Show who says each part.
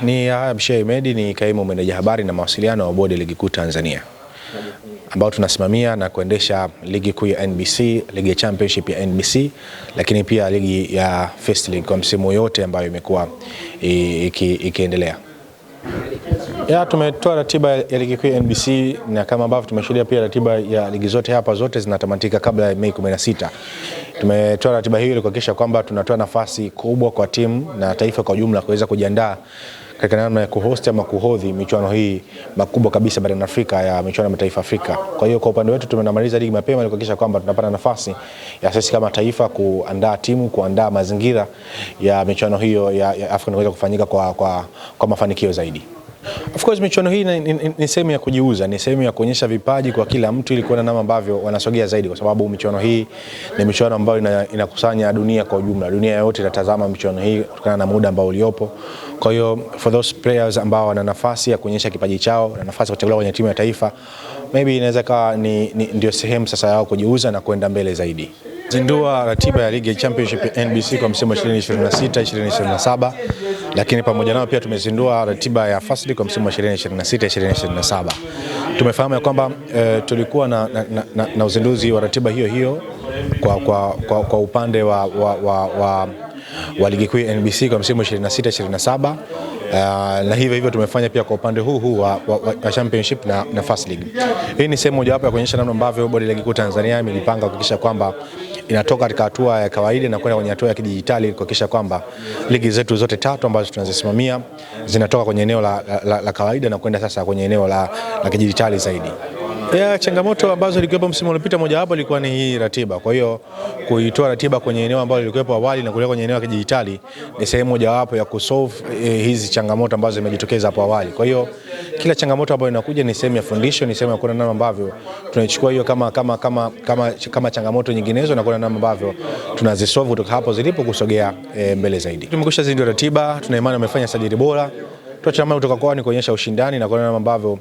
Speaker 1: Ni Abshai Medi, ni kaimu meneja habari na mawasiliano wa Bodi ya Ligi Kuu Tanzania, ambao tunasimamia na kuendesha ligi kuu ya NBC, ligi ya championship ya NBC, lakini pia ligi ya First League kwa msimu yote ambayo imekuwa ikiendelea. Tumetoa ratiba ya ligi kuu ya NBC, na kama ambavyo tumeshuhudia pia ratiba ya ligi zote hapa zote zinatamatika kabla ya Mei 16. Tumetoa ratiba hiyo ili kuhakikisha kwamba tunatoa nafasi kubwa kwa timu na taifa kwa jumla kuweza kujiandaa katika namna ya kuhost ama kuhodhi michuano hii makubwa kabisa barani Afrika ya michuano ya mataifa Afrika. Kwa hiyo kwa upande wetu tumemaliza ligi mapema ili kuhakikisha kwamba tunapata nafasi ya sisi kama taifa kuandaa timu, kuandaa mazingira ya michuano hiyo ya Afrika inaweza kufanyika kwa mafanikio zaidi. Of course michuano hii ni sehemu ya kujiuza, ni sehemu ya kuonyesha vipaji kwa kila mtu ili kuona namna ambavyo wanasogea zaidi, kwa sababu michuano hii ni michuano ambayo inakusanya dunia kwa ujumla. Dunia yote inatazama michuano hii kutokana na muda ambao uliopo. Kwa hiyo for those players ambao wana nafasi ya kuonyesha kipaji chao na nafasi ya kuchaguliwa kwenye timu ya taifa, maybe inaweza kuwa ndio sehemu sasa yao kujiuza na kwenda mbele zaidi. Zindua ratiba ya ligi ya championship ya NBC kwa msimu 2026-2027, lakini pamoja nao pia tumezindua ratiba ya First League kwa msimu 2026-2027. Tumefahamu ya kwamba tulikuwa na uzinduzi wa ratiba hiyo kwa upande wa ligi kuu ya NBC kwa msimu 26-27, na hivyo tumefanya pia kwa upande huu wa championship na First League. Hii ni sehemu mojawapo ya kuonyesha namna ambavyo Bodi ya Ligi Kuu Tanzania imejipanga kuhakikisha kwamba inatoka katika hatua ya kawaida na kwenda kwenye hatua ya kidijitali, kuhakikisha kwamba ligi zetu zote tatu ambazo tunazisimamia zinatoka kwenye eneo la kawaida na kwenda sasa kwenye eneo la kidijitali zaidi. Changamoto ambazo ilikuwepo msimu uliopita mojawapo ilikuwa ni hii ratiba. Kwa hiyo kuitoa ratiba kwenye eneo ambalo ilikuwepo awali na kuleta kwenye eneo la kidijitali ni sehemu mojawapo ya kusolve hizi changamoto ambazo zimejitokeza hapo awali. Kwa hiyo kila changamoto ambayo inakuja ni sehemu ya fundisho, ni sehemu ya kuona namna ambavyo tunaichukua hiyo kama changamoto nyinginezo na kuona namna ambavyo tunazisolve kutoka hapo zilipo kusogea mbele zaidi. Tumekwisha zindua ratiba, tuna imani wamefanya sajili bora. Tunachoamini kutoka kwao ni kuonyesha ushindani na kuona namna ambavyo